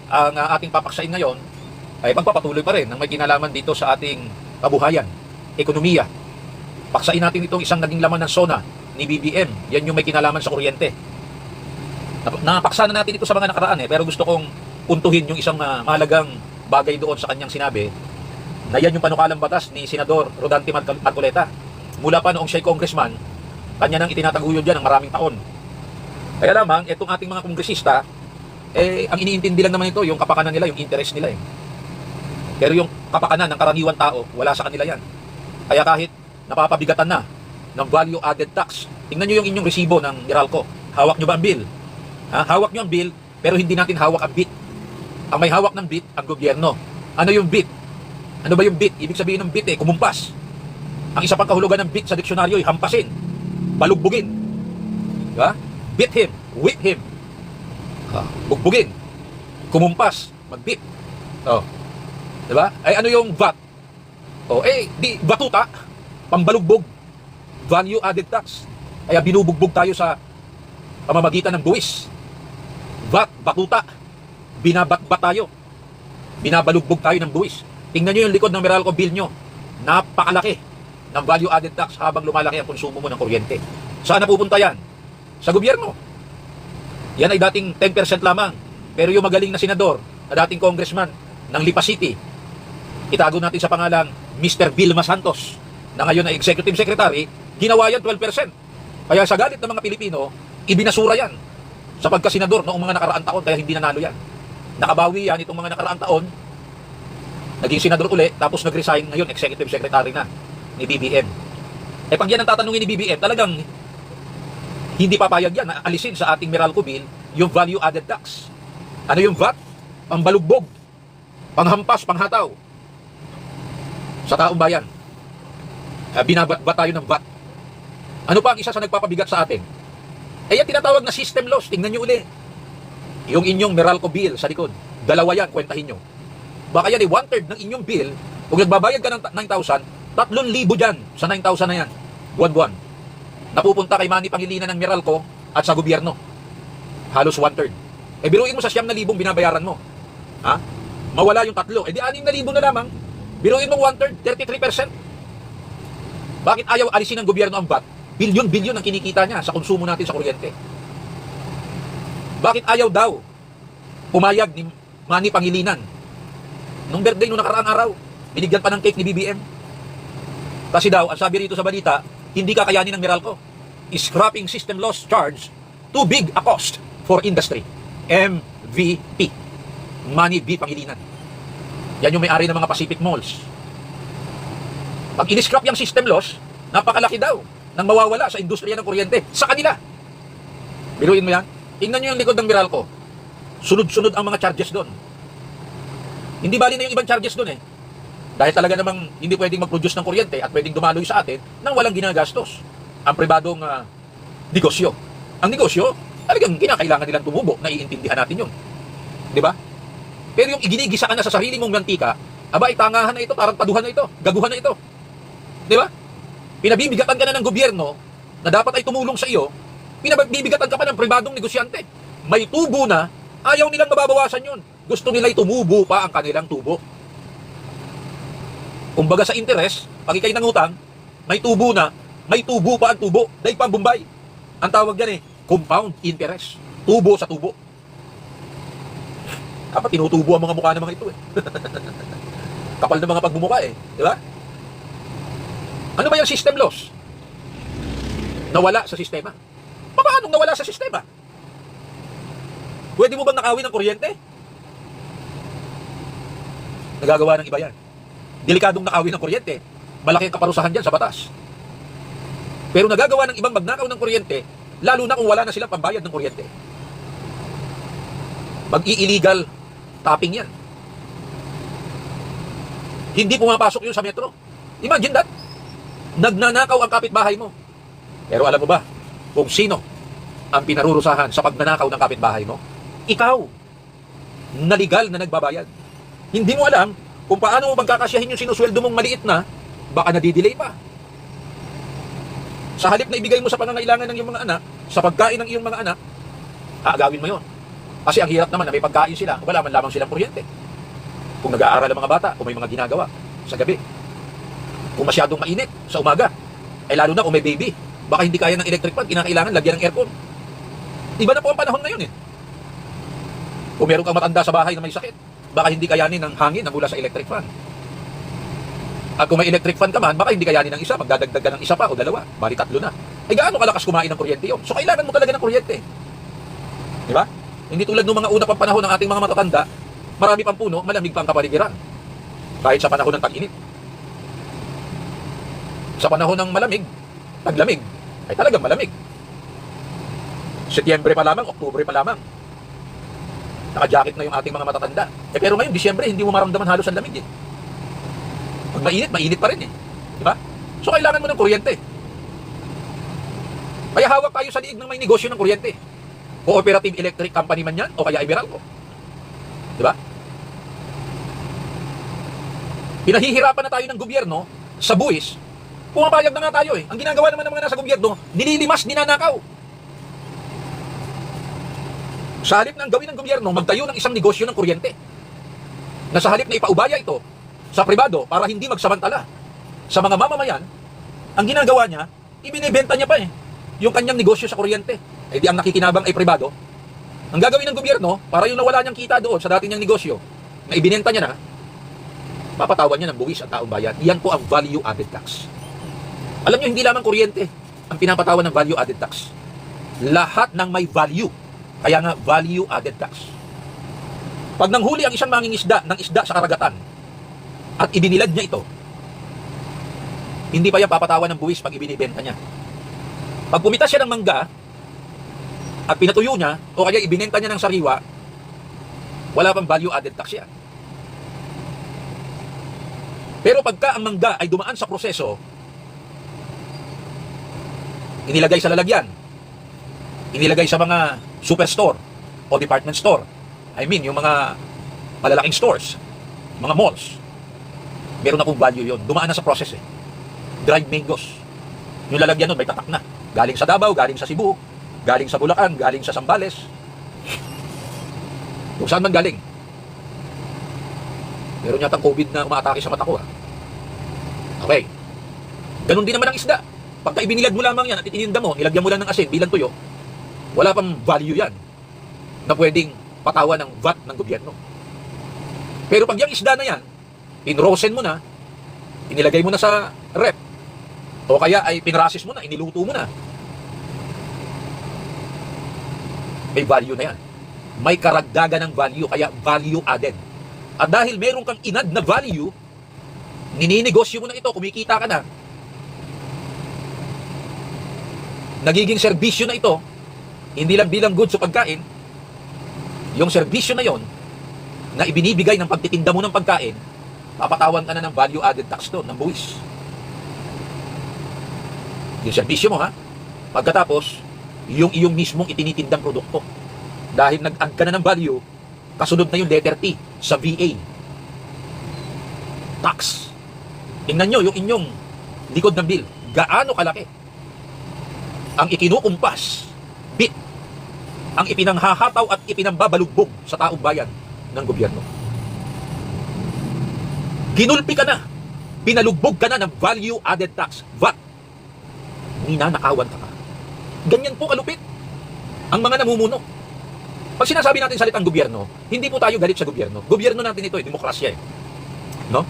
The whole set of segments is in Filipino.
ang ating papaksain ngayon ay magpapatuloy pa rin ng may kinalaman dito sa ating kabuhayan, ekonomiya. Paksain natin itong isang naging laman ng SONA ni BBM. Yan yung may kinalaman sa kuryente. Napaksa na natin ito sa mga nakaraan pero gusto kong puntuhin yung isang mahalagang bagay doon sa kanyang sinabi na yan yung panukalang batas ni Senador Rodante Marcoleta. Mula pa noong siya'y congressman, kanya nang itinataguyod yan ng maraming taon. Kaya lamang, itong ating mga kongresista, ang iniintindi lang naman ito, yung kapakanan nila, yung interest nila. Pero yung kapakanan ng karaniwan tao, wala sa kanila yan. Kaya kahit napapabigatan na ng value added tax, tingnan nyo yung inyong resibo ng Meralco. Hawak nyo ba ang bill? Hawak nyo ang bill, pero hindi natin hawak ang bit. Ang may hawak ng bit, ang gobyerno. Ano yung bit? Ano ba yung bit? Ibig sabihin ng bit kumumpas. Ang isa pang kahulugan ng bit sa diksyonaryo ay hampasin, balugbugin. Diba? Beat him, whip him. Bugbugin, kumumpas, magbit. Diba? Ay ano yung VAT? Di batuta, pambalugbog, value added tax. Kaya binubugbog tayo sa pamamagitan ng buwis. VAT, batuta, binabatbat tayo. Binabalugbog tayo ng buwis. Tingnan nyo yung likod ng Meralco bill nyo. Napakalaki ng value added tax habang lumalaki ang konsumo mo ng kuryente. Saan napupunta yan? Sa gobyerno. Yan ay dating 10% lamang. Pero yung magaling na senador, na dating congressman ng Lipa City, itago natin sa pangalang Mr. Vilma Santos, na ngayon ay executive secretary, ginawa yan 12%. Kaya sa galit ng mga Pilipino, ibinasura yan sa pagkasenador noong mga nakaraang taon, kaya hindi nanalo yan. Nakabawi yan itong mga nakaraang taon, naging senador uli, tapos nag-resign, ngayon executive secretary na ni BBM. Pag yan ang tatanungin ni BBM, talagang hindi papayag yan na alisin sa ating Meralco bill yung value added tax. Ano yung VAT? Pambalugbog, panghampas, panghataw sa taong bayan. Binabat tayo ng VAT. Ano pa ang isa sa nagpapabigat sa atin? Yan tinatawag na system loss. Tingnan nyo uli yung inyong Meralco bill sa likod. Dalawa yan, kwentahin nyo. Baka yan 1/3 ng inyong bill. Kung nagbabayad ka ng 9,000, 3,000 dyan sa 9,000 na yan, buwan-buwan, napupunta kay Manny Pangilinan ng Meralco at sa gobyerno. Halos 1/3. Biruin mo sa 9,000 binabayaran mo. Mawala yung 3. Di 6,000 na lamang. Biruin mo 1/3, 33%. Bakit ayaw alisin ng gobyerno ang VAT? Bilyon-bilyon ang kinikita niya sa konsumo natin sa kuryente. Bakit ayaw daw pumayag ni Manny Pangilinan nung birthday nung nakaraang araw? Binigyan pa ng cake ni BBM. Kasi daw, ang sabi rito sa balita, hindi kakayanin ng Meralco. Scrapping system loss charge too big a cost for industry. MVP. Manny V. Pangilinan. Yan yung may-ari ng mga Pacific Malls. Pag in-scrap yung system loss, napakalaki daw nang mawawala sa industriya ng kuryente sa kanila. Biruin mo yan. Tingnan nyo yung likod ng Meralco. Sunod-sunod ang mga charges doon. Hindi bali na yung ibang charges doon Dahil talaga namang hindi pwedeng mag-produce ng kuryente at pwedeng dumaloy sa atin nang walang ginagastos ang pribadong negosyo. Ang negosyo, talagang kinakailangan nilang tumubo, naiintindihan natin yun. Di ba? Pero yung iginigisa ka na sa sarili mong mantika, tangahan na ito, parang paduhan na ito, gaguhan na ito. Di ba? Pinabibigatan ka na ng gobyerno na dapat ay tumulong sa iyo, pinabibigatan ka pa ng pribadong negosyante. May tubo na, ayaw nilang mababawasan yun. Gusto nila'y tumubo pa ang kanilang tubo. Kumbaga sa interest, pag ikay nangutang, may tubo na, may tubo pa ang tubo. Dahil pa Bombay. Ang tawag yan compound interest. Tubo sa tubo. Dapat tinutubo ang mga mukha ng mga ito Kapal na mga pagmumukha Di ba? Ano ba yung system loss? Nawala sa sistema. Paano nawala sa sistema? Pwede mo bang nakawin ng kuryente? Nagagawa ng iba yan. Delikadong nakawin ng kuryente, malaki ang kaparusahan dyan sa batas. Pero nagagawa ng ibang magnakaw ng kuryente, lalo na kung wala na silang pambayad ng kuryente. Mag-i-illegal tapping yan. Hindi pumapasok yun sa metro. Imagine that. Nagnanakaw ang kapitbahay mo. Pero alam mo ba kung sino ang pinarurusahan sa pagnanakaw ng kapitbahay mo? Ikaw, na legal na nagbabayad. Hindi mo alam kung paano mo magkakasyahin yung sinusweldo mong maliit na, baka nadidelay pa. Sa halip na ibigay mo sa pangangailangan ng iyong mga anak, sa pagkain ng iyong mga anak, aagawin mo yon. Kasi ang hirap naman na may pagkain sila, wala man lamang silang kuryente. Kung nag-aaral ang mga bata, kung may mga ginagawa sa gabi. Kung masyadong mainit sa umaga, ay lalo na kung may baby, baka hindi kaya ng electric fan, kinakailangan lagyan ng aircon. Iba na po ang panahon ngayon eh. Kung meron kang matanda sa bahay na may sakit, baka hindi kayanin ng hangin na mula sa electric fan. At kung may electric fan ka man, baka hindi kayanin ng isa, magdadagdag ka ng isa pa o dalawa, bali 3 na. Ay gaano kalakas kumain ng kuryente yun? So kailangan mo talaga ng kuryente. Di ba? Hindi tulad ng mga una pang panahon ng ating mga matatanda, marami pang puno, malamig pa ang kapaligiran. Kahit sa panahon ng tag-init. Sa panahon ng malamig, taglamig, ay talagang malamig. Setyembre pa lamang, Oktubre pa lamang, naka-jacket na yung ating mga matatanda. Pero ngayon, Disyembre, hindi mo maramdaman halos ang lamig eh. Pag mainit, mainit pa rin eh. Di ba? So kailangan mo ng kuryente. Kaya hawak tayo sa liig ng may negosyo ng kuryente. Cooperative Electric Company man yan, o kaya Iberalco. Di ba? Pinahihirapan na tayo ng gobyerno sa buwis. Pumapayag na nga tayo eh. Ang ginagawa naman ng mga nasa gobyerno, nililimas, ninanakaw. Sa halip ng gawin ng gobyerno, magtayo ng isang negosyo ng kuryente. Na sa halip na ipaubaya ito sa pribado para hindi magsamantala sa mga mamamayan, ang ginagawa niya, ibinibenta niya pa eh. Yung kanyang negosyo sa kuryente. Eh di ang nakikinabang ay pribado. Ang gagawin ng gobyerno, para yung nawala niyang kita doon sa dati niyang negosyo, na ibinenta niya na, papatawan niya ng buwis ang taong bayan. Iyan po ang value added tax. Alam niyo, hindi lamang kuryente ang pinapatawan ng value added tax. Lahat ng may value. Kaya nga, value added tax. Pag nanghuli ang isang mangingisda ng isda sa karagatan at ibinilad niya ito, hindi pa yan papatawan ng buwis pag ibinibenta niya. Pag pumitas siya ng mangga at pinatuyo niya o kaya ibinenta niya ng sariwa, wala pang value added tax yan. Pero pagka ang mangga ay dumaan sa proseso, inilagay sa lalagyan, inilagay sa mga superstore o department store, I mean yung mga malalaking stores, mga malls, meron akong value yon. Dumaan na sa process eh. Dried mangoes, yung lalagyan nun may tatak na, galing sa Davao, galing sa Cebu, galing sa Bulacan, galing sa Zambales, kung saan man galing. Meron yatang COVID na umaatake sa mata ko ha. Okay, ganun din naman ang isda. Pagka ibinilad mo lamang yan at itininda mo, nilagyan mo lang ng asin bilang tuyo, wala pang value yan na pwedeng patawan ng VAT ng gobyerno. Pero pag yung isda na yan, pinrosen mo na, inilagay mo na sa rep, o kaya ay pinrasis mo na, iniluto mo na, may value na yan. May karagdagan ng value, kaya value added. At dahil meron kang inad na value, nininegosyo mo na ito, kumikita ka na, nagiging serbisyo na ito, hindi lang bilang goods o pagkain, yung serbisyo na yon na ibinibigay ng pagtitinda mo ng pagkain, papatawan ka na ng value added tax to, ng buwis. Yung serbisyo mo ha, pagkatapos, yung iyong mismong itinitindang produkto. Dahil nag-add ka na ng value, kasunod na yung letter T sa VA. Tax. Tingnan nyo yung inyong likod ng bill. Gaano kalaki ang ikinukumpas, bit, ang ipinanghahataw at ipinambabalugbog sa taong bayan ng gobyerno. Ginulpi ka na, pinalugbog ka na ng value added tax, VAT. Ninanakawan ka pa. Ganyan po kalupit ang mga namumuno. Pag sinasabi natin salitang gobyerno, hindi po tayo galit sa gobyerno. Gobyerno natin ito, demokrasya eh. No?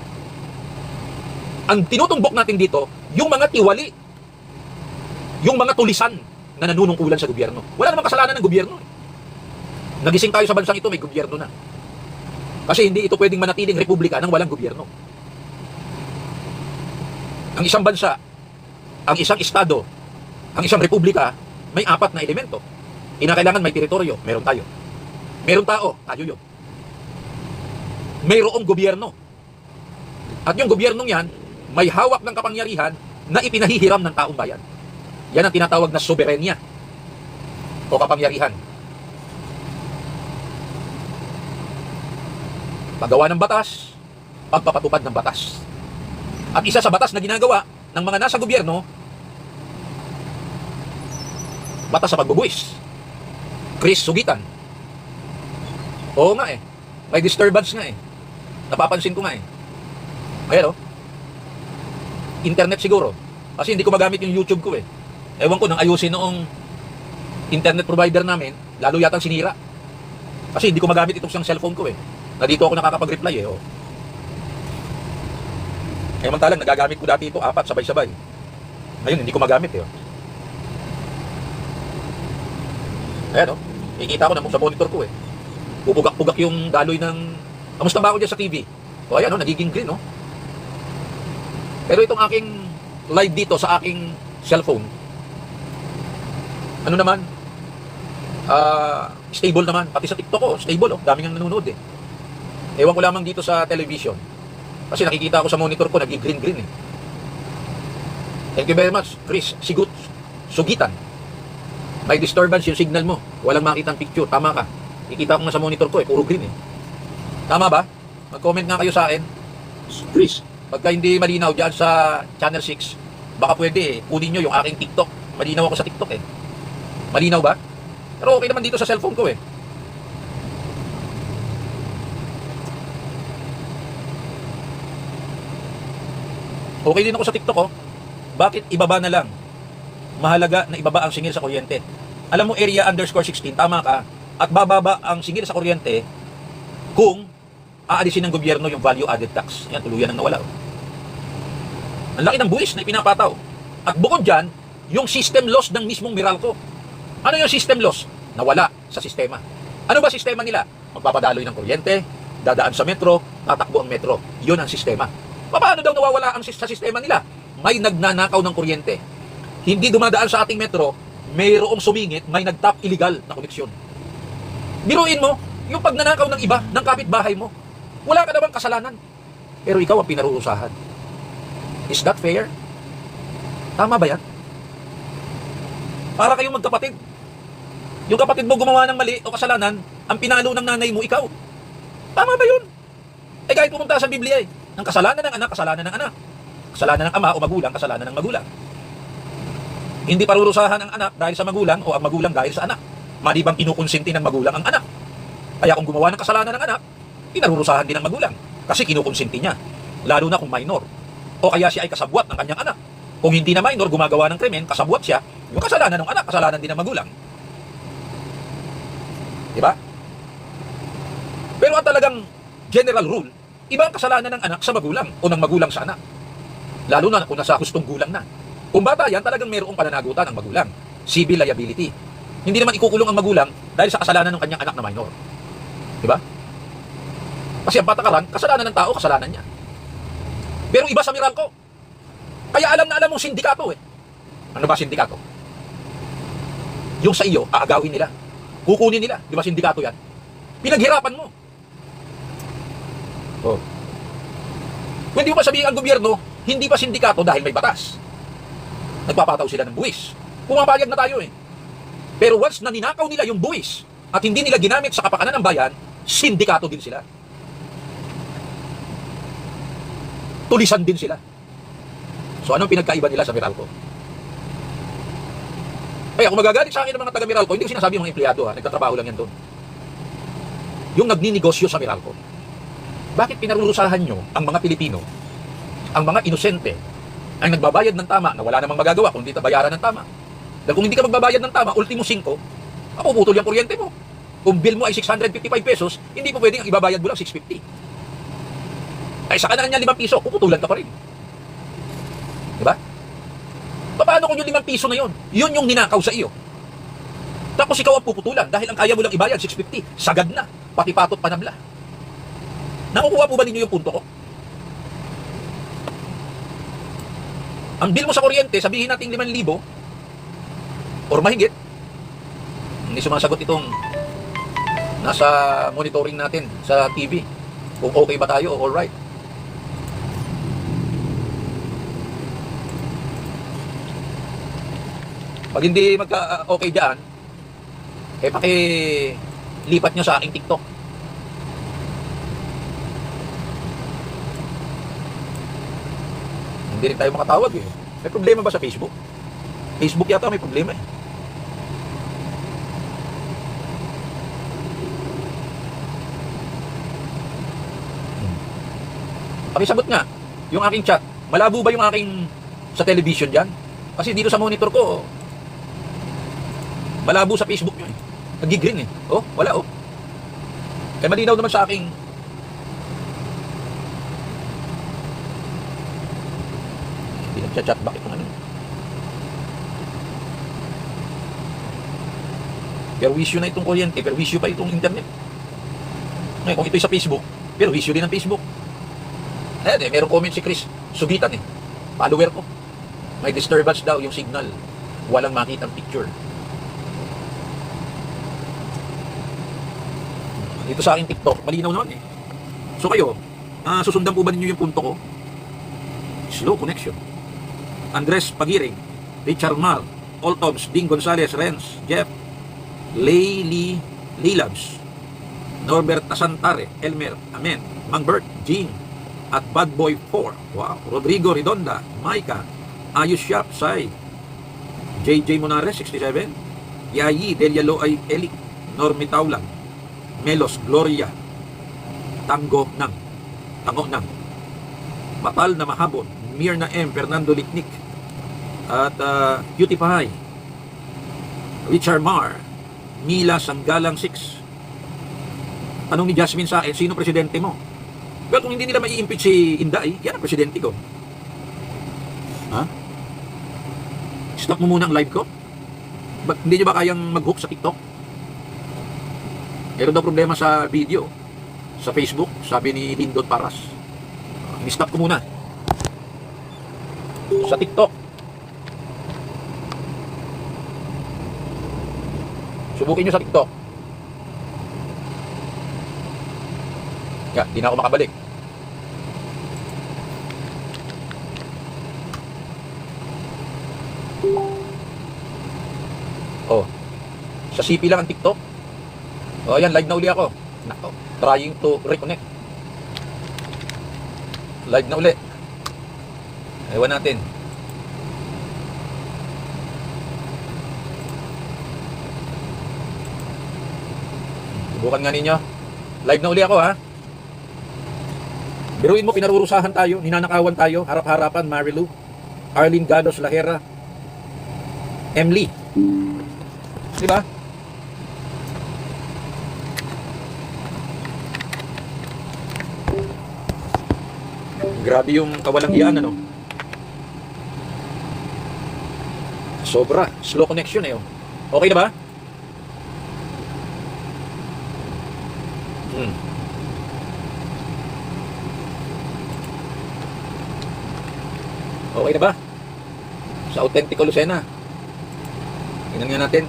Ang tinutumbok natin dito, yung mga tiwali, yung mga tulisan na nanunungkulan sa gobyerno. Wala namang kasalanan ng gobyerno. Nagising tayo sa bansang ito, may gobyerno na. Kasi hindi ito pwedeng manatiling republika nang walang gobyerno. Ang isang bansa, ang isang estado, ang isang republika, may 4 na elemento. Kinakailangan may teritoryo, meron tayo. Meron tao, tayo yun. Mayroong gobyerno. At yung gobyernong yan, may hawak ng kapangyarihan na ipinahihiram ng taong bayan. Yan ang tinatawag na soberenya o kapangyarihan. Paggawa ng batas, pagpapatupad ng batas. At isa sa batas na ginagawa ng mga nasa gobyerno, batas sa pagbubuwis. Chris Sugitan. Oo nga eh. May disturbance nga eh. Napapansin ko nga eh. Ayan o. Internet siguro. Kasi hindi ko magamit yung YouTube ko eh. Ewan ko, nang ayusin noong internet provider namin, lalo yatang sinira. Kasi hindi ko magamit itong isang cellphone ko eh. Na dito ako nakakapag-reply eh. Oh. Eh mantalang, nagagamit ko dati ito, 4 sabay-sabay. Ngayon, hindi ko magamit eh. Oh. Ayan oh. Ikita ko na sa monitor ko eh. Pupugak-pugak yung daloy ng... Kamusta ba ako dyan sa TV? O ayan oh, nagiging green oh. Pero itong aking live dito sa aking cellphone, ano naman, stable naman. Pati sa TikTok ko, stable oh. Daming ang nanonood eh. Ewan ko lamang dito sa television. Kasi nakikita ko sa monitor ko, naging green-green eh. Thank you very much, Chris Sigut Sugitan. May disturbance yung signal mo. Walang makitang picture. Tama ka. Ikita ko nga sa monitor ko eh, puro green eh. Tama ba? Mag-comment nga kayo sa akin. Chris, pagka hindi malinaw dyan sa Channel 6, baka pwede eh, kunin nyo yung aking TikTok. Malinaw ako sa TikTok eh. Malinaw ba? Pero okay naman dito sa cellphone ko eh. Okay din ako sa TikTok oh. Bakit ibaba na lang? Mahalaga na ibaba ang singil sa kuryente. Alam mo, area_16, tama ka. At bababa ang singil sa kuryente kung aalisin ng gobyerno yung value added tax. Yan, tuluyan ang nawala. Ang laki ng buwis na ipinapataw. At bukod dyan, yung system loss ng mismong Meralco. Ano yung system loss? Nawala sa sistema. Ano ba sistema nila? Magpapadaloy ng kuryente, dadaan sa metro, tatakbo ang metro. Yun ang sistema. Paano daw nawawala ang sa sistema nila? May nagnanakaw ng kuryente. Hindi dumadaan sa ating metro, mayroong sumingit, may nagtap illegal na koneksyon. Biruin mo, yung pagnanakaw ng iba, ng kapitbahay mo, wala ka namang kasalanan. Pero ikaw ang pinarurusahan. Is that fair? Tama ba yan? Para kayong magkapatid. Yung kapatid mo gumawa ng mali o kasalanan, ang pinalo ng nanay mo, ikaw. Tama ba yun? Eh kahit pumunta sa Biblia eh, ang kasalanan ng anak, kasalanan ng anak. Kasalanan ng ama o magulang, kasalanan ng magulang. Hindi parurusahan ang anak dahil sa magulang o ang magulang dahil sa anak. Malibang kinukonsinti ng magulang ang anak. Kaya kung gumawa ng kasalanan ng anak, pinarurusahan din ng magulang. Kasi kinukonsinti niya. Lalo na kung minor. O kaya siya ay kasabwat ng kanyang anak. Kung hindi na minor, gumagawa ng krimen, kasabwat siya, yung kasalanan ng anak, kasalanan din ng magulang. Diba? Pero ang talagang general rule, iba ang kasalanan ng anak sa magulang o ng magulang sa anak. Lalo na kung nasa hustong gulang na. Kung bata yan, talagang mayroong pananagutan ng magulang. Civil liability. Hindi naman ikukulong ang magulang dahil sa kasalanan ng kanyang anak na minor. Diba? Kasi ang patakaran, kasalanan ng tao, kasalanan niya. Pero iba sa Meralco. Kaya alam na alam mong sindikato eh. Ano ba sindikato? Yung sa iyo, aagawin nila. Kukunin nila. Di ba sindikato yan? Pinaghirapan mo. Oh. Kung hindi mo pa sabihin ang gobyerno, hindi pa sindikato dahil may batas. Nagpapataw sila ng buwis. Pumapayag na tayo eh. Pero once na ninakaw nila yung buwis at hindi nila ginamit sa kapakanan ng bayan, sindikato din sila. Tulisan din sila. So anong pinagkaiba nila sa Meralco? Kaya kung magagalit sa akin ng mga taga Meralco, hindi ko sinasabi yung mga empleyado ha, nagtatrabaho lang yan doon. Yung nagninegosyo sa Meralco. Bakit pinarurusahan nyo ang mga Pilipino, ang mga inosente, ang nagbabayad ng tama na wala namang magagawa kung hindi bayaran ng tama? Dahil kung hindi ka magbabayad ng tama, ultimo 5, mapuputol yung kuryente mo. Kung bill mo ay 655 pesos, hindi po pwedeng ibabayad mo lang 650. Ay sa kanan niya 5 piso, puputulan ka pa rin. Diba? Paano kung yung 5 piso na yun? Yun yung ninakaw sa iyo. Tapos ikaw ang puputulan dahil ang kaya mo lang ibayad 650. Sagad na, pati patot panabla. Nakukuha po ba ninyo yung punto ko? Ang bill mo sa kuryente, sabihin natin 5,000 or mahigit. Hindi sumasagot itong nasa monitoring natin sa TV. Kung okay ba tayo o alright. Pag hindi magka-okay dyan, eh pakilipat nyo sa aking TikTok. Hindi rin tayo makatawag eh. May problema ba sa Facebook? Facebook yata may problema eh. Pakisagot nga, yung aking chat, malabo ba yung aking sa television dyan? Kasi dito sa monitor ko, malabo sa Facebook nyo eh. Nag-green eh. Oh, wala oh. Kaya malinaw naman sa aking hindi nag-chat, bakit kung ano? Perwisyo na itong kuryente, perwisyo pa itong internet. Ngayon, kung ito'y sa Facebook, perwisyo din ang Facebook. Meron comment si Chris, sugitan eh. Follower ko. May disturbance daw yung signal. Walang makitang picture. Dito sa aking TikTok, malinaw naman eh. So kayo, susundan po ba ninyo yung punto ko? Slow connection. Andres Pagiring, Richard Mar, Oltoms, Ding Gonzalez, Renz, Jeff, Leilabs, Norbert Tasantare, Elmer, Amen, Mangbert, Jean, at Bad Boy 4. Wow. Rodrigo Redonda, Maika, Ayus Shop, Sai, JJ Monares, 67, Yayi, Delia Loay, Eli, Normi Taulan, Melos, Gloria, Tango Nang, Matal na Mahabon, Mirna M, Fernando Litnik, at Cutie Pahay, Richard Mar, Mila Sanggalang 6. Tanong ni Jasmine sa akin, sino presidente mo? Well, kung hindi nila mai-impeach si Inday, yan ang presidente ko. Ha? Stop mo muna ang live ko? Hindi nyo ba kayang mag-hook sa TikTok? Meron daw problema sa video. Sa Facebook, sabi ni Lindon Paras. I-stop ko muna. Sa TikTok. Subukin nyo sa TikTok. Di na ako makabalik. Oh. Sa CP lang ang TikTok. Oh, ayan, live na uli ako. Nako, trying to reconnect. Live na uli. Ewan natin. Subukan nga ninyo. Live na uli ako ha. Biruin mo, pinarurusahan tayo, ninanakawan tayo, harap-harapan, Marilu, Arlene Galos Lahera, Emily. Diba? Grabe yung kawalang hiyaan, ano? Sobra. Slow connection eh. Oh. Okay na ba? Okay na ba? Sa Autentico Lucena. Tingnan nga natin.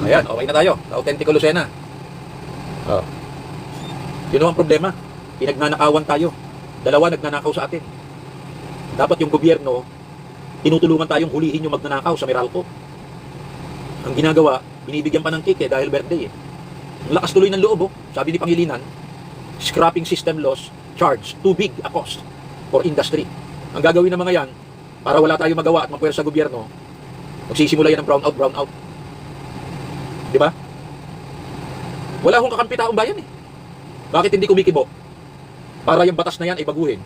Ayan, okay na tayo. Sa Autentico Lucena. Oh. Yun ang problema. Pinagnanakawan tayo. Dalawa nagnanakaw sa atin. Dapat yung gobyerno, tinutulungan tayong hulihin yung magnanakaw sa Meralco. Ang ginagawa, binibigyan pa ng cake dahil birthday eh. Ang lakas tuloy ng loob oh. Sabi ni Pangilinan, scrapping system laws charge too big a cost for industry. Ang gagawin ng mga yan, para wala tayong magawa at mapuwersa sa gobyerno, magsisimula yan ng brown out. Di ba? Wala akong kakampi taong bayan eh. Bakit hindi kumikibo? Para yung batas na yan ay baguhin.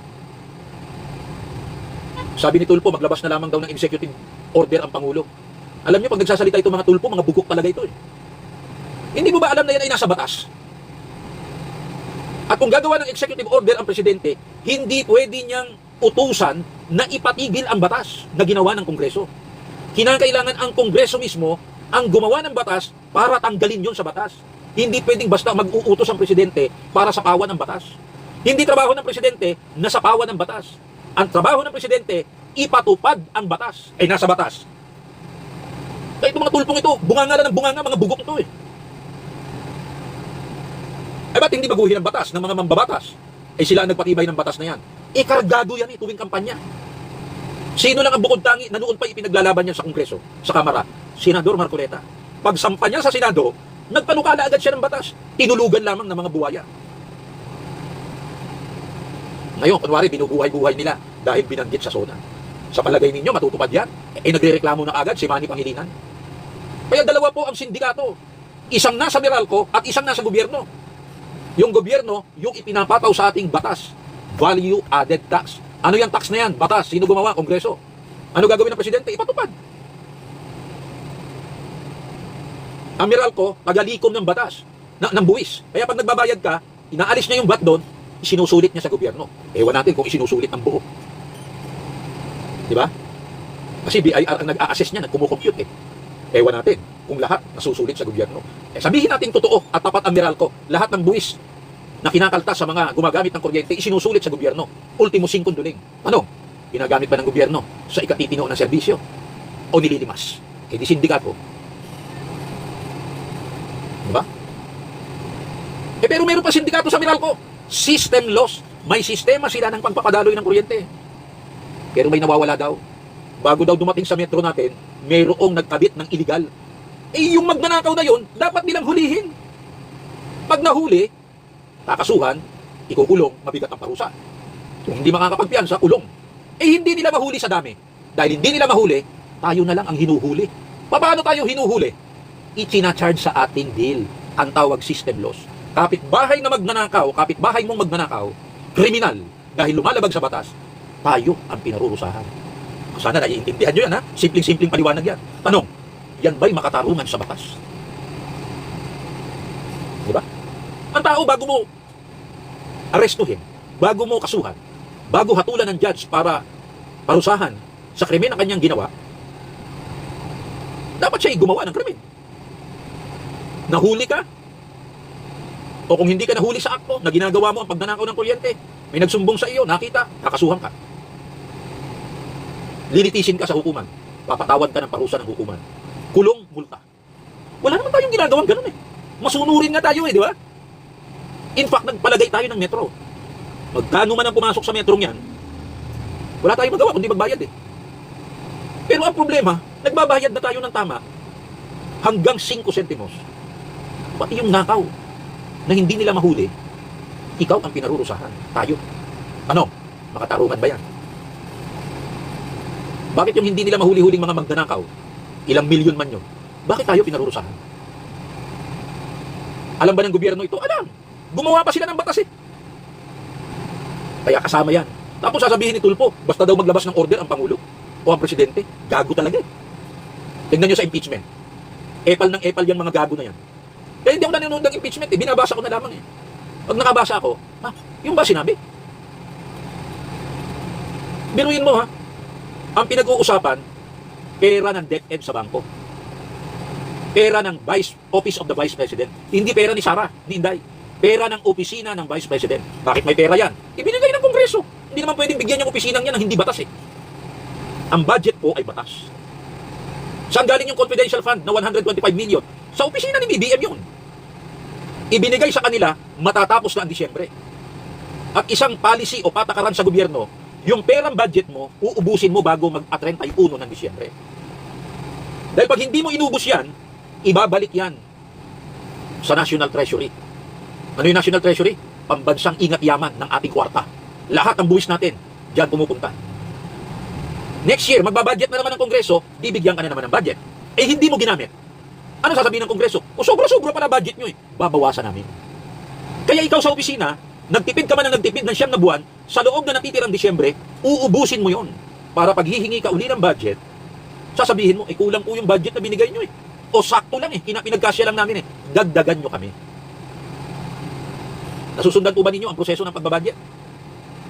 Sabi ni Tulfo, maglabas na lamang daw ng executive order ang Pangulo. Alam niyo, pag nagsasalita itong mga Tulfo, mga bugok talaga ito eh. Hindi mo ba alam na yan ay nasa batas? At kung gagawa ng executive order ang presidente, hindi pwede niyang utusan na ipatigil ang batas na ginawa ng Kongreso. Kinakailangan ang Kongreso mismo ang gumawa ng batas para tanggalin yun sa batas. Hindi pwedeng basta mag-uutos ang presidente para sapawan ang batas. Hindi trabaho ng presidente na sapawan ang batas. Ang trabaho ng presidente, ipatupad ang batas. Ay nasa batas. Kaya itong mga tulpong ito, bunganga lang ng bunganga, mga bugok ito eh. Ay ba't hindi baguhin ang batas ng mga mambabatas? Ay sila ang nagpatibay ng batas na yan. Kargado yan tuwing kampanya. Sino lang ang bukod tangi na noon pa ipinaglalaban niya sa Kongreso, sa Kamara? Senador Marcoleta. Pagsampa niya sa Senado, nagpanukala agad siya ng batas. Tinulugan lamang ng mga buwaya. Ngayon, kunwari, binubuhay-buhay nila dahil binanggit sa SONA. Sa palagay ninyo, matutupad yan? Nagre-reklamo na agad si Manny Pangilinan. Kaya dalawa po ang sindikato. Isang nasa Meralco at isang nasa gobyerno. Yung gobyerno, yung ipinapataw sa ating batas, value added tax. Ano yung tax na yan? Batas. Sino gumawa? Kongreso. Ano gagawin ng presidente? Ipatupad. Ang Meralco, tagalikom ng batas, ng buwis. Kaya pag nagbabayad ka, inaalis niya yung VAT doon, isinusulit niya sa gobyerno. Ewan natin kung isinusulit ang buo. Di ba? Kasi BIR ang nag-a-assess niya, nagkumukompute eh. Ewan natin kung lahat nasusulit sa gobyerno. Sabihin natin totoo at tapat ang Meralco, lahat ng buwis na kinakaltas sa mga gumagamit ng kuryente, isinusulit sa gobyerno. Ultimo 5 duling. Ano? Ginagamit ba ng gobyerno sa ikatitino ng serbisyo? O nililimas? Kaya di sindikato. Diba? Pero meron pa sindikato sa Meralco. System loss. May sistema sila ng pagpapadaloy ng kuryente. Pero may nawawala daw. Bago daw dumating sa metro natin, mayroong nagkabit ng illegal. Yung magnanakaw na yun, dapat nilang hulihin. Pag nahuli, kakasuhan, ikukulong, mabigat ang parusa. Kung hindi makakapagpiyansa, kulong. Hindi nila mahuli sa dami. Dahil hindi nila mahuli, tayo na lang ang hinuhuli. Paano tayo hinuhuli? Itinacharge sa ating bill. Ang tawag system loss. Kapitbahay na magnanakaw, kapitbahay mong magnanakaw, kriminal, dahil lumalabag sa batas, tayo ang pinarurusahan. Sana naiintindihan nyo yan, ha? Simpleng-simpleng paliwanag yan. Tanong, yan ba'y makatarungan sa batas? Diba? Ang tao, bago mo arestuhin, bago mo kasuhan, bago hatulan ng judge para parusahan sa krimen na kanyang ginawa, dapat siya gumawa ng krimen. Nahuli ka, o kung hindi ka nahuli sa akto na ginagawa mo ang pagnanakaw ng kuryente, may nagsumbong sa iyo, nakita, kakasuhan ka. Lilitisin ka sa hukuman. Papatawad ka ng parusa ng hukuman. Kulong, multa. Wala naman tayong ginagawang ganun eh. Masunurin nga tayo eh, di ba? In fact, nagpalagay tayo ng metro. Magkano man ang pumasok sa metrong yan, wala tayong magawa kundi magbayad eh. Pero ang problema, nagbabayad na tayo ng tama hanggang 5 sentimos. Pati yung nakaw na hindi nila mahuli, ikaw ang pinarurusahan. Tayo. Ano? Makatarungan ba yan? Bakit yung hindi nila mahuli-huling mga magnanakaw, ilang milyon man yun, bakit tayo pinarurusahan? Alam ba ng gobyerno ito? Alam. Gumawa pa sila ng batas eh. Kaya kasama yan. Tapos sasabihin ni Tulfo, basta daw maglabas ng order ang Pangulo o ang Presidente, gago talaga eh. Tingnan nyo sa impeachment. Epal ng epal yan mga gago na yan. Kaya hindi ako nanonood ng impeachment eh. Binabasa ko na lamang eh. Pag nakabasa ako, yung ba sinabi? Biruin mo ha. Ang pinag-uusapan, pera ng DepEd sa bangko. Pera ng Office of the Vice President. Hindi pera ni Sara, ni Inday. Pera ng opisina ng Vice President. Bakit may pera yan? Ibinigay ng Kongreso. Hindi naman pwedeng bigyan yung opisinang yan ng hindi batas eh. Ang budget po ay batas. Saan galing yung confidential fund na 125 million? Sa opisina ni BBM yun. Ibinigay sa kanila matatapos na ang Disyembre. At isang policy o patakaran sa gobyerno, yung perang budget mo, uubusin mo bago mag-31 ng Disyembre. Dahil pag hindi mo inubos yan, ibabalik yan sa National Treasury. Ano yung National Treasury? Pambansang ingat-yaman ng ating kwarta. Lahat ng buwis natin, dyan pumupunta. Next year, magbabudget na naman ng Kongreso, bibigyan ka na naman ng budget. Hindi mo ginamit. Ano sasabihin ng Kongreso? O sobra-sobra pala budget nyo eh. Babawasan namin. Kaya ikaw sa opisina, nagtipid ka man ng nagtipid ng 9 na buwan, sa loob na natitirang Disyembre, uubusin mo yon. Para pag hihingi ka uli ng budget, sasabihin mo, kulang po yung budget na binigay nyo eh. O sakto lang eh, pinagkasya lang namin eh. Dagdagan nyo kami. Nasusundan po ba ninyo ang proseso ng pagbabudget?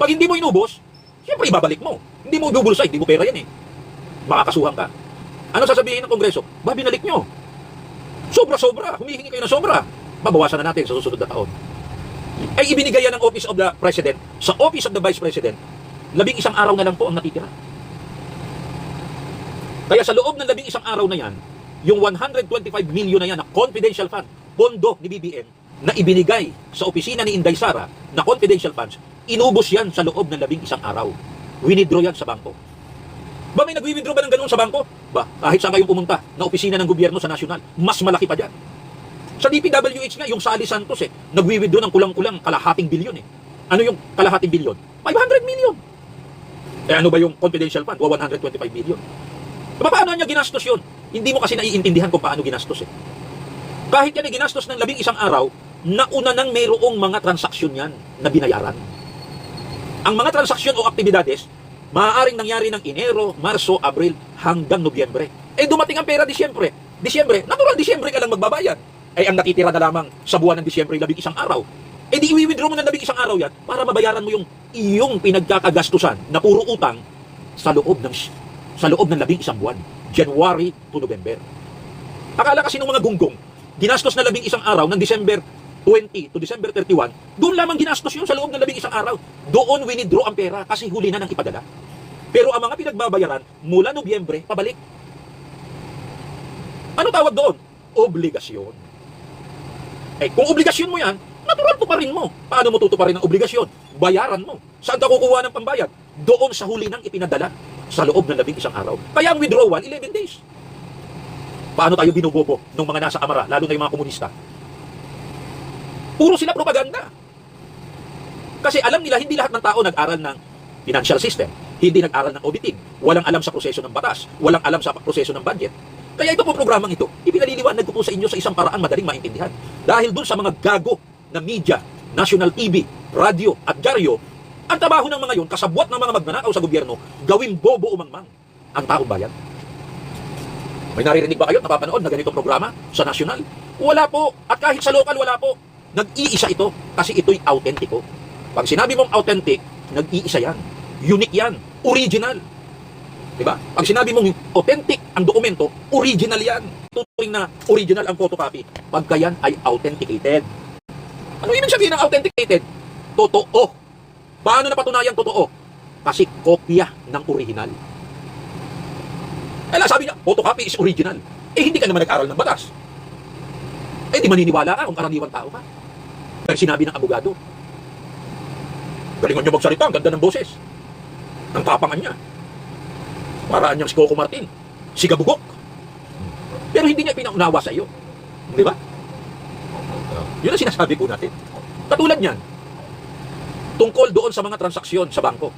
Pag hindi mo inubos, siyempre ibabalik mo. Hindi mo double side, hindi mo pera yan eh. Makakasuhan ka. Ano sasabihin ng Kongreso? Binalik nyo. Sobra-sobra, humihingi kayo ng sobra. Babawasan na natin sa susunod na taon. Ibinigay yan ng Office of the President sa Office of the Vice President. 11 araw na lang po ang natitira. Kaya sa loob ng 11 araw na yan, yung 125 million na yan na confidential fund, pondo ni BBM, na ibinigay sa opisina ni Inday Sara na confidential funds, inubos yan sa loob ng 11 araw. Winidraw yan sa bangko. May nag-withdraw ba ng ganun sa bangko? Kahit saan kayong pumunta na opisina ng gobyerno sa nasyonal, mas malaki pa dyan. Sa DPWH nga, yung Sally Santos nag-withdraw ng kulang-kulang kalahating bilyon eh. Ano yung kalahating bilyon? 500 million. Ano ba yung confidential fund? 125 billion. Paano niya ginastos yun? Hindi mo kasi naiintindihan kung paano ginastos eh. Kahit yan ay ginastos ng 11 araw, nauna nang mayroong mga transaksyon yan na binayaran. Ang mga transaksyon o aktibidades, maaaring nangyari ng Enero, Marso, Abril, hanggang Nobyembre. Eh dumating ang pera Disyembre. Natural Disyembre ka lang magbabayad. Ay ang natitira na lamang sa buwan ng Disyembre, 11 araw. Eh di i-withdraw mo ng 11 araw yan para mabayaran mo yung iyong pinagkakagastusan na puro utang sa loob ng 11 buwan. January to November. Akala kasi ng mga gunggong, ginastos na 11 araw ng December 20 to December 31, doon lamang ginastos yun sa loob ng 11 araw. Doon winidraw ang pera kasi huli na ng ipadala. Pero ang mga pinagbabayaran mula Nobyembre, pabalik. Ano tawag doon? Obligasyon. Eh, kung obligasyon mo yan, natural tuparin mo. Paano mo tutuparin ang obligasyon? Bayaran mo. Saan ka kukuha ng pambayad? Doon sa huli ng ipinadala sa loob ng 11 araw. Kaya ang withdrawal, 11 days. Paano tayo binubobo ng mga nasa Amara, lalo na yung mga komunista? Puro sila propaganda. Kasi alam nila, hindi lahat ng tao nag-aral ng financial system, hindi nag-aral ng auditing, walang alam sa proseso ng batas, walang alam sa proseso ng budget. Kaya ito po programang ito, ipinaliliwanag ko po sa inyo sa isang paraan madaling maintindihan. Dahil dun sa mga gago na media, national TV, radio at dyaryo, ang trabaho ng mga yon, kasabwat ng mga magnanakaw sa gobyerno, gawing bobo umangmang ang taong bayan. May naririnig ba kayo, napapanood na ganitong programa sa national? Wala po. At kahit sa local, wala po. Nag-iisa ito kasi ito'y autentiko. Pag sinabi mong authentic, nag-iisa yan. Unique yan. Original. Diba? Pag sinabi mong authentic ang dokumento, original yan. Tuturing na original ang photocopy. Pagka yan ay authenticated. Ano ibig sabihin ng authenticated? Totoo. Paano napatunayan totoo? Kasi kopya ng original. Kaya sabi niya, photocopy is original. Eh hindi ka naman nag-aral ng batas. Eh di maniniwala ka kung karaniwang tao ka. Dahil sinabi ng abogado, galingan niyo magsalita, ang ganda ng boses. Ang tapangan niya. Paraan niyang si Coco Martin, si Gabugok. Pero hindi niya pinaunawa sa iyo. Di ba? Yun ang sinasabi po natin. Katulad niyan, tungkol doon sa mga transaksyon sa bangko.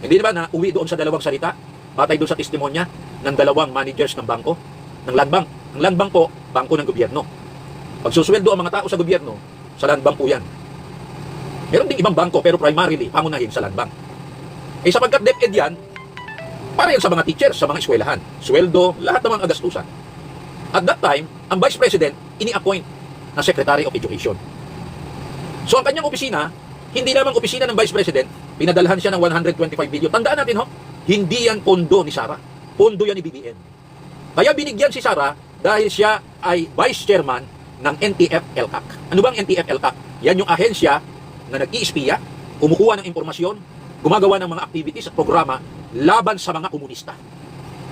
Hindi ba na uwi doon sa dalawang salita, batay doon sa testimonya ng dalawang managers ng bangko, ng land bank. Ang land bank po, bangko ng gobyerno. Pag susweldo ang mga tao sa gobyerno, sa land bank po yan. Meron ding ibang bangko, pero primarily, pangunahin sa land bank. Eh sapagkat DepEd yan, para yan sa mga teachers, sa mga eskwelahan. Sweldo, lahat ng mga agastusan. At that time, ang Vice President, ini-appoint na Secretary of Education. So ang kanyang opisina, hindi lamang opisina ng Vice President, pinadalhan siya ng 125 billion. Tandaan natin ho, hindi yan pondo ni Sara. Pondo yan ni BBM. Kaya binigyan si Sara dahil siya ay Vice Chairman ng NTF-ELCAC. Ano bang NTF-ELCAC? Yan yung ahensya na nag-iispiya, kumukuha ng impormasyon, gumagawa ng mga activities at programa laban sa mga komunista.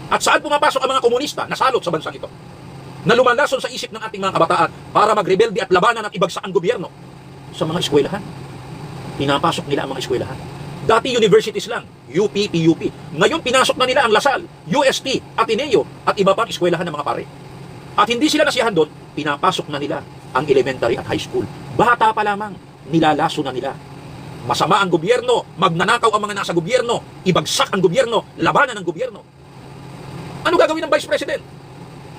At saan pumapasok ang mga komunista na salot sa bansang ito? Na lumalason sa isip ng ating mga kabataan para magrebelde at labanan at ibagsak ang gobyerno sa mga eskwelahan. Pinapasok nila ang mga eskwelahan. Dati universities lang, UP, PUP. Ngayon pinasok na nila ang Lasal, UST, Ateneo at iba pang eskwelahan ng mga pare. At hindi sila nasiyahan doon, pinapasok na nila ang elementary at high school. Bata pa lamang, nilalaso na nila. Masama ang gobyerno, magnanakaw ang mga nasa gobyerno, ibagsak ang gobyerno, labanan ang gobyerno. Ano gagawin ng Vice President?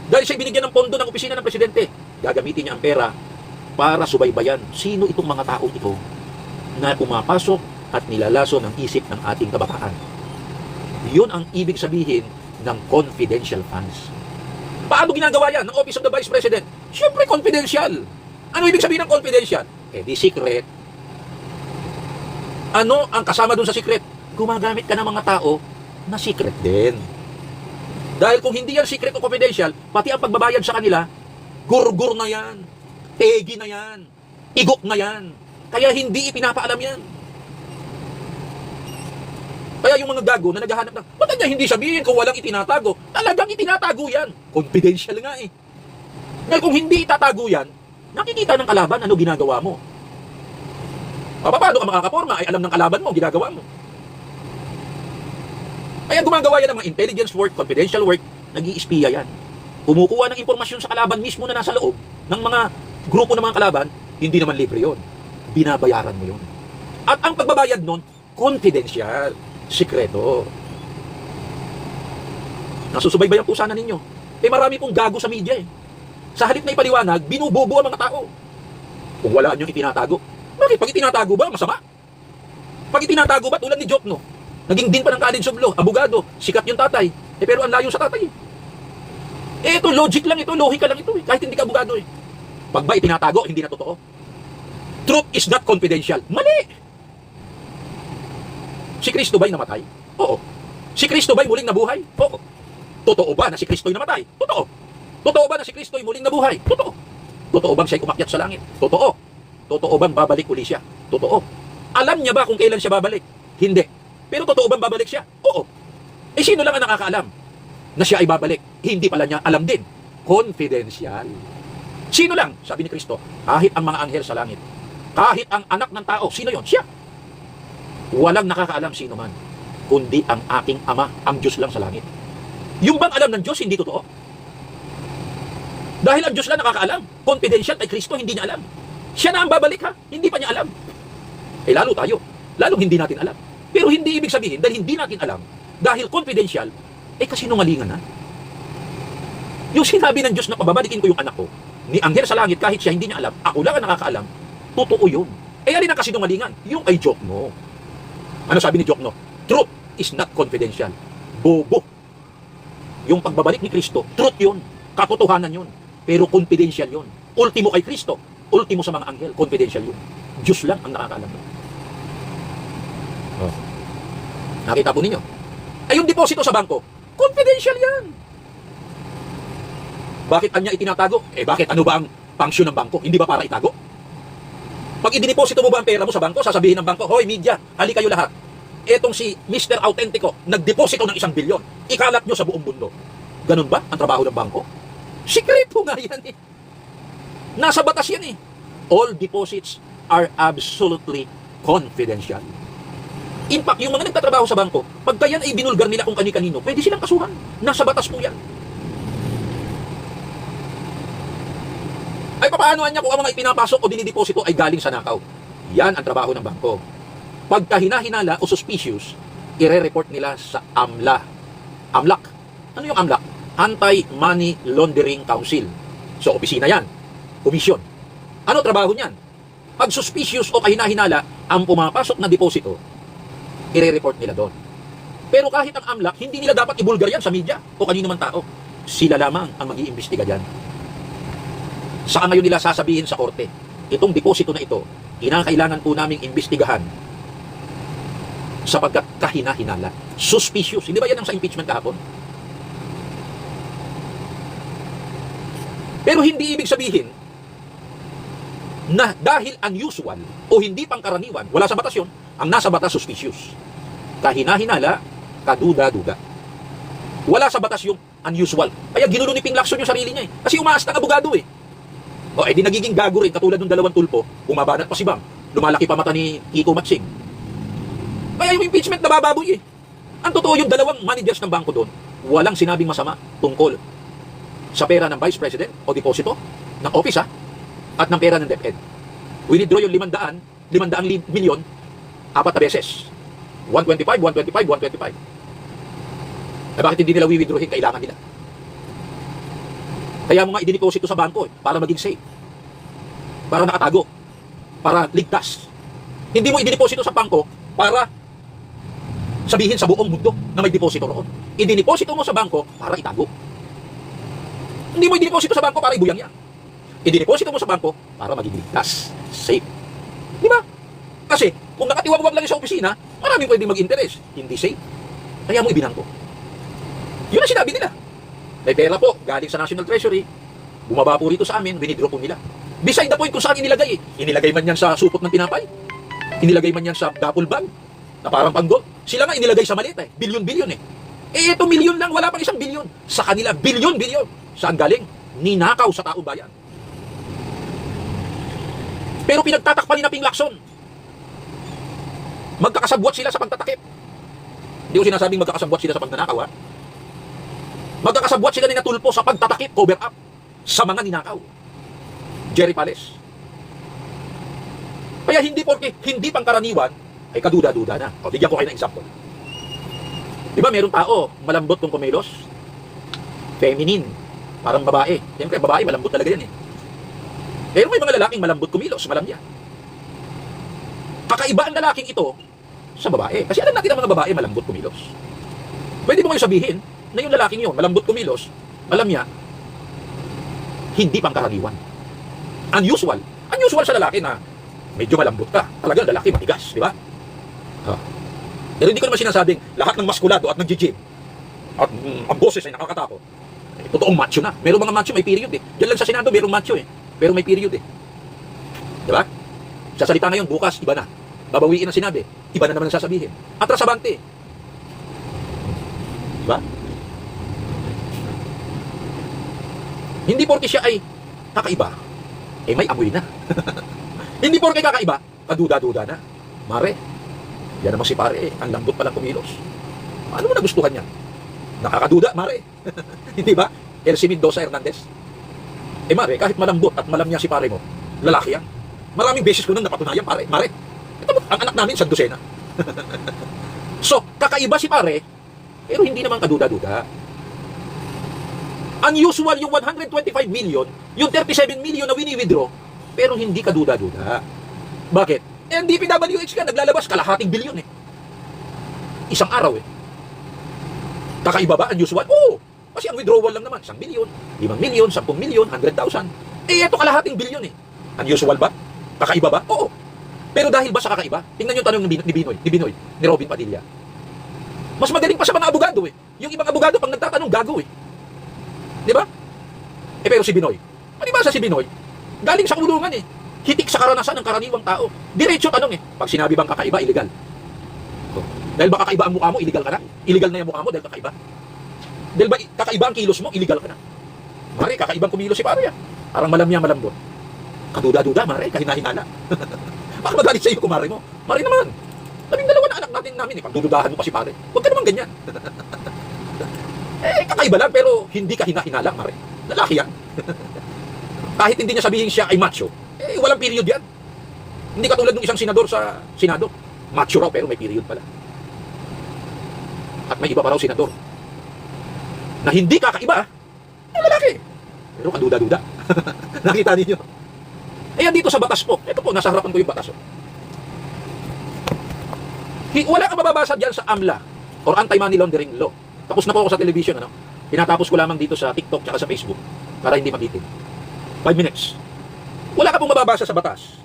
Dahil siya binigyan ng pondo ng opisina ng Presidente, gagamitin niya ang pera para subaybayan sino itong mga taong ito na pumapasok at nilalaso ng isip ng ating kabataan. Yun ang ibig sabihin ng confidential funds. Paano ginagawa yan ng Office of the Vice President? Siyempre confidential. Ano ibig sabihin ng confidential? Eh di secret. Ano ang kasama dun sa secret? Gumagamit ka ng mga tao na secret din. Dahil kung hindi yan secret o confidential, pati ang pagbabayad sa kanila, gurgur na yan, tegi na yan, igok na yan. Kaya hindi ipinapaalam yan. Kaya yung mga gago na naghahanap ng, ba't niya hindi sabihin kung walang itinatago? Talagang itinatago yan. Confidential nga eh. Dahil kung hindi itatago yan, nakikita ng kalaban ano ginagawa mo. Paano ka makakaporma ay alam ng kalaban mo, ginagawa mo. Kaya gumagawa yan ng mga intelligence work, confidential work, nag-iispiya yan. Kumukuha ng impormasyon sa kalaban mismo na nasa loob ng mga grupo ng mga kalaban, hindi naman libre yon. Binabayaran mo yon. At ang pagbabayad nun, confidential, sikreto. Nasusubaybayan po sana ninyo. Eh marami pong gago sa media eh. Sa halip na ipaliwanag, binubobo ang mga tao. Kung wala nyo itinatago. Bakit? Pag itinatago ba, masama? Pag itinatago ba, tulad ni Jokno, naging din pa ng College of Law, abogado, sikat yung tatay. Pero ang layo sa tatay. Ito, logic lang ito, lohika lang ito. Kahit hindi ka abogado. Pag ba itinatago, hindi na totoo. Truth is not confidential. Mali! Si Kristo ba'y namatay? Oo. Si Kristo ba'y muling nabuhay? Oo. Totoo ba na si Kristo'y namatay? Totoo. Totoo ba na si Kristo'y muling nabuhay? Totoo. Totoo bang siya'y umakyat sa langit? Totoo. Totoo bang babalik uli siya? Totoo. Alam niya ba kung kailan siya babalik? Hindi. Pero totoo bang babalik siya? Oo. Eh sino lang ang nakakaalam na siya ay babalik? Hindi pala niya alam din. Confidential. Sino lang? Sabi ni Kristo, kahit ang mga anghel sa langit, kahit ang anak ng tao, sino yon? Siya. Walang nakakaalam sino man, kundi ang aking Ama, ang Diyos lang sa langit. Yung bang alam ng Diyos, hindi totoo? Dahil ang Diyos lang nakakaalam. Confidential kay Kristo, hindi niya alam. Siya na ang babalik ha, hindi pa niya alam. Eh lalo tayo, lalong hindi natin alam. Pero hindi ibig sabihin, dahil hindi natin alam, dahil confidential, eh kasinungalingan na. Yung sinabi ng Diyos na pababalikin ko yung anak ko, ni anghel sa langit, kahit siya hindi niya alam, ako lang ang nakakaalam, totoo yun. Eh alin ang kasinungalingan? Yung kay Jokno. Ano sabi ni Jokno? Truth is not confidential. Bobo. Yung pagbabalik ni Kristo, truth yun. Katotohanan yun. Pero confidential yun. Ultimo kay Kristo. Ultimo sa mga anghel. Confidential yun. Diyos lang ang nakakaalam. Oh. Nakita po ninyo? Ay yung deposito sa bangko, confidential yan. Bakit kanya itinatago? Eh bakit ano ba ang function ng bangko? Hindi ba para itago? Pag idineposito mo ba ang pera mo sa bangko, sasabihin ng bangko, hoy media, hali kayo lahat. Etong si Mr. Autentico, nagdeposito ng 1 bilyon. Ikalat nyo sa buong mundo. Ganun ba ang trabaho ng bangko? Sikreto nga yan eh. Nasa batas yan eh. All deposits are absolutely confidential. In fact, yung mga nagtatrabaho sa bangko, pagka yan ay binulgar nila kung kani-kanino, pwede silang kasuhan. Nasa batas po yan. Ay papaanoan niya kung ang mga ipinapasok o dinideposito ay galing sa nakaw. Yan ang trabaho ng bangko. Pagka hinahinala o suspicious, ire-report nila sa AMLA. AMLAC. Ano yung AMLAC? Anti-Money Laundering Council. So, opisina yan. Komisyon. Ano trabaho niyan? Pag suspicious o kahinahinala ang pumapasok na deposito, ire-report nila doon. Pero kahit ang AMLAC, hindi nila dapat ibulgar yan sa media o kanino man tao. Sila lamang ang mag-iimbestiga dyan. Saan ngayon nila sasabihin sa korte, itong deposito na ito, kinakailangan po naming imbestigahan sapagkat kahina-hinala. Suspicious. Hindi ba yan ang sa impeachment kahapon? Pero hindi ibig sabihin na dahil unusual o hindi pangkaraniwan, wala sa batas yun, ang nasa batas suspicious. Kahina-hinala, kaduda-duda. Wala sa batas yung unusual. Kaya ginulo ni Ping Lacson yung sarili niya eh. Kasi umaas ng abogado eh. O, di nagiging gago rin, katulad ng 2 tulpo, bumabanat pa si Bam, lumalaki pa mata ni Kiko Matsing. Kaya yung impeachment nabababoy eh. Ang totoo yung 2 managers ng bangko doon, walang sinabing masama tungkol sa pera ng Vice President o deposito ng office at ng pera ng DepEd. Withdraw yung 500 milyon, 4 na beses. 125, 125, 125. Eh bakit hindi nila withdrawin? Kailangan nila. Kaya mga idineposito sa bangko para maging safe. Para nakatago. Para ligtas. Hindi mo idineposito sa bangko para sabihin sa buong mundo na may deposito roon. Idineposito mo sa bangko para itago. Hindi mo idineposito sa bangko para ibuyang yan. Idineposito mo sa bangko para maging ligtas. Safe. Di ba? Kasi kung nakatiwag-wag lang sa opisina, maraming pwedeng mag-interest. Hindi safe. Kaya mo ibinangko. Yun ang sinabi nila. May pera po, galing sa National Treasury, bumaba po rito sa amin, winidraw po nila. Beside the point kung saan inilagay eh. Inilagay man yan sa supot ng tinapay, inilagay man yan sa duffel bag, na parang panggo. Sila nga inilagay sa maleta eh, bilyon-bilyon eh. Eh ito milyon lang, wala pang 1 bilyon. Sa kanila, bilyon-bilyon. Saan galing? Ninakaw sa taong bayan. Pero pinagtatakpan ni na Ping Lacson. Magkakasabwat sila sa pagtatakip. Hindi ko sinasabing magkakasabwat sila sa pagnanakaw ha. Magkakasabwat sila ni Natulpo sa pagtatakip, cover up sa mga ninakaw. Jerry Pales. Kaya hindi porke hindi pangkaraniwan ay kaduda-duda na. O, bigyan ko kayo ng example. Diba merong tao, malambot kung kumilos? Feminine. Parang babae. Siyempre, babae, malambot talaga yan eh. Pero may mga lalaking malambot kumilos, malamya. Kakaiba ang lalaking ito sa babae. Kasi alam natin ang mga babae malambot kumilos. Pwede mo ngayon sabihin na yung lalaking yun, malambot kumilos, malamya, hindi pangkaraniwan. Unusual. Unusual sa lalaki na medyo malambot ka. Talaga lalaki matigas, di ba? Pero hindi ko naman sinasabing lahat ng maskulado at nag-gym at ang boses ay nakakatakot. Totoong macho na. Merong mga macho may period eh. Diyan lang sa Senado merong macho eh. Pero may period eh. Di ba? Sa salita ngayon, bukas, iba na. Babawiin ang sinabi. Iba na naman ang sasabihin. Atras abante. Di ba? Hindi porke siya ay kakaiba, eh may amoy na. Hindi porke kakaiba, kaduda-duda na. Mare, yan naman si pare eh. Ang lambot palang kumilos. Ano mo nagustuhan niya? Nakakaduda, mare. Hindi ba? Elsie Mendoza Hernandez. Eh mare, kahit malambot at malamya si pare mo, lalaki yan. Maraming beses ko nang napatunayan, pare. Mare, ito, ang anak namin sa dosena. So, kakaiba si pare, pero hindi naman kaduda-duda. Unusual yung 125 million, yung 37 million na wini-withdraw, pero hindi kaduda-duda. Bakit? Eh, ang DPWH ka, naglalabas, kalahating bilyon eh. Isang araw eh. Kakaiba ba? Unusual? Oo! Kasi ang withdrawal lang naman, 1 bilyon, 5 milyon, 10 milyon, 100,000. Eh, ito kalahating bilyon eh. Unusual ba? Kakaiba ba? Oo. Pero dahil ba sa kakaiba? Tingnan yung tanong ni Binoy, ni Robin Padilla. Mas magaling pa sa mga abogado eh. Yung ibang abogado, pag nagtatanong, gago eh. Di ba? Eh, pero si Binoy, palibasa si Binoy, galing sa kulungan eh. Hitik sa karanasan ng karaniwang tao. Diretso tanong eh. Pag sinabi bang kakaiba, illegal. So, dahil ba kakaiba ang mukha mo, illegal ka na? Illegal na yung mukha mo dahil kakaiba. Dahil ba kakaiba ang kilos mo, illegal ka na? Mare, kakaibang kumilos si pare ah. Parang malamya malambot. Kaduda-duda, mare, kahina-hinala. Baka magalit sa iyo, kumare mo. Mare naman. 12 na anak namin eh. Pagdududahan mo pa si pare. Huwag ka naman ganyan. Eh, kakaiba lang, pero hindi kahina-hinala, mare. Lalaki yan. Kahit hindi niya sabihin siya ay macho, eh, walang period yan. Hindi katulad ng isang senador sa Senado. Macho raw, pero may period pala. At may iba pa raw senador na hindi kakaiba, yung lalaki. Pero kaduda-duda. Nakita ninyo? Ayan dito sa batas po. Ito po, nasa harapan ko yung batas. Wala kang mababasa dyan sa AMLA or Anti-Money Laundering Law. Tapos na po ako sa television, ano? Pinatapos ko lamang dito sa TikTok at sa Facebook para hindi mabitin. 5 minutes. Wala ka pong mababasa sa batas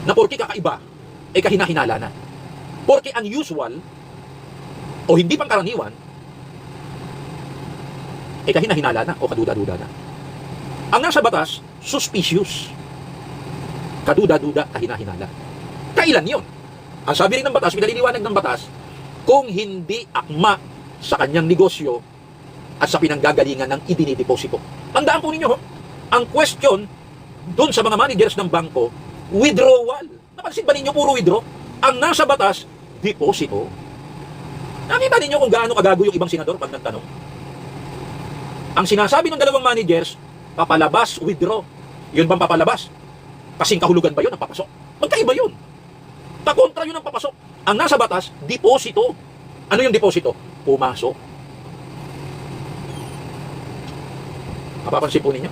na porke kakaiba, ay kahina-hinala na. Porke unusual o hindi pangkaraniwan, ay kahina-hinala na o kaduda-duda na. Ang nasa batas, suspicious. Kaduda-duda, kahina-hinala. Kailan yun? Ang sabi rin ng batas, pinaliliwanag ng batas, kung hindi akma sa kanyang negosyo at sa pinanggagalingan ng idinideposito. Tandaan po ninyo, ang question doon sa mga managers ng bangko, withdrawal. Napansin ba ninyo puro withdraw? Ang nasa batas, deposito. Nakita ninyo kung gaano kagago yung ibang senador pag nagtanong? Ang sinasabi ng dalawang managers, papalabas, withdraw. Yun bang papalabas? Kasing kahulugan ba yun ang papasok? Magkaiba yun. Pakontra yun ang papasok. Ang nasa batas, deposito. Ano yung deposito? Pumasok. Mapapansin po ninyo.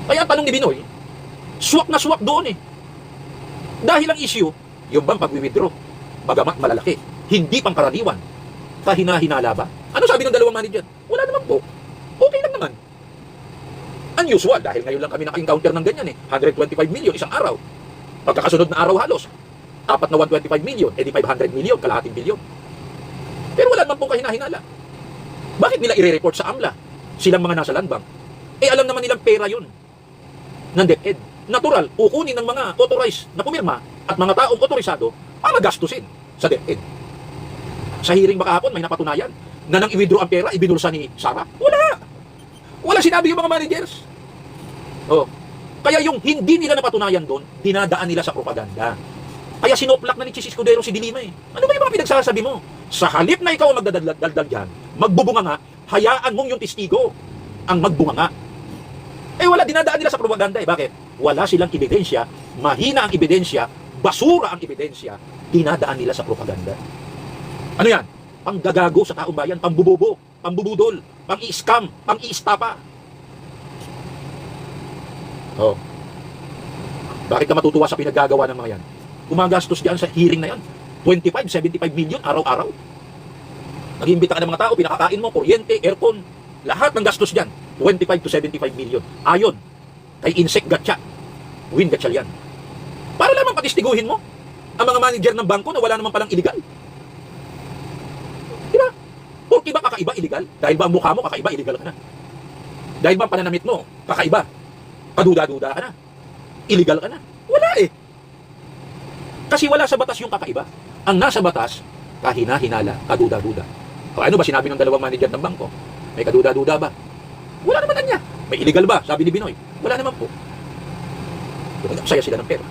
Kaya tanong ni Binoy, swak na swak doon eh. Dahil ang issue, yung bang pag-withdraw, bagamat malalaki, hindi pangkaraniwan, kahina-hinala ba? Ano sabi ng dalawang manager? Wala naman po. Okay lang naman. Unusual, dahil ngayon lang kami naka-encounter ng ganyan eh. 125 million isang araw. Pagkakasunod na araw halos, 4 na 125 million, edi 500 million, kalahating bilyon. Pero wala naman pong kahina-hinala. Bakit nila i-report sa AMLA? Silang mga nasa land bank. Eh alam naman nilang pera yun ng DepEd. Natural, kukunin ng mga authorized na pumirma at mga taong otorisado para gastusin sa DepEd. Sa hearing ba kahapon, may napatunayan na nang i-withdraw ang pera, ibinulsa ni Sara? Wala! Wala sinabi yung mga managers. Oh. Kaya yung hindi nila napatunayan doon, dinadaan nila sa propaganda. Kaya sinoplak na ni Chis Escudero si Dilima eh. Ano ba yung mga pinagsasabi mo? Sa halip na ikaw ang magdadaldal dyan, magbubunga nga, hayaan mong yung testigo ang magbunga nga. Eh wala, dinadaan nila sa propaganda eh. Bakit? Wala silang ebidensya, mahina ang ebidensya, basura ang ebidensya, dinadaan nila sa propaganda. Ano yan? Panggagago sa taong bayan, pambubobo, pambubudol, pang-i-scam, pang-i-istapa. Oh. Bakit ka matutuwa sa pinaggagawa ng mga yan? Gumagastos diyan sa hearing na yan. 25, 75 million araw-araw. Nag-iimbita ka ng mga tao, pinakakain mo, kuryente, aircon, lahat ng gastos diyan. 25 to 75 million. Ayon kay Insek Gatcha. Win Gatchalian. Para lamang patistiguhin mo ang mga manager ng bangko na wala naman palang illegal. Diba? Porque ba kakaiba illegal? Dahil ba ang mukha mo kakaiba illegal ka na? Dahil ba ang pananamit mo kakaiba? Kaduda-duda ka na? Illegal ka na? Wala eh. Kasi wala sa batas yung kakaiba. Ang nasa batas, kahina-hinala, kaduda-duda. O ano ba sinabi ng dalawang manager ng bangko? May kaduda-duda ba? Wala naman na niya. May illegal ba? Sabi ni Binoy. Wala naman po. Saya sila ng pera.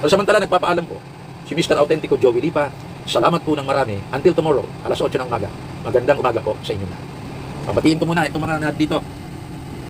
Pero samantala, nagpapaalam po, si Mr. Autentico Joey Lipa, salamat po ng marami. Until tomorrow, alas 8 ng umaga. Magandang umaga po sa inyo lahat. Pabatiin ko muna itong mga nahat dito.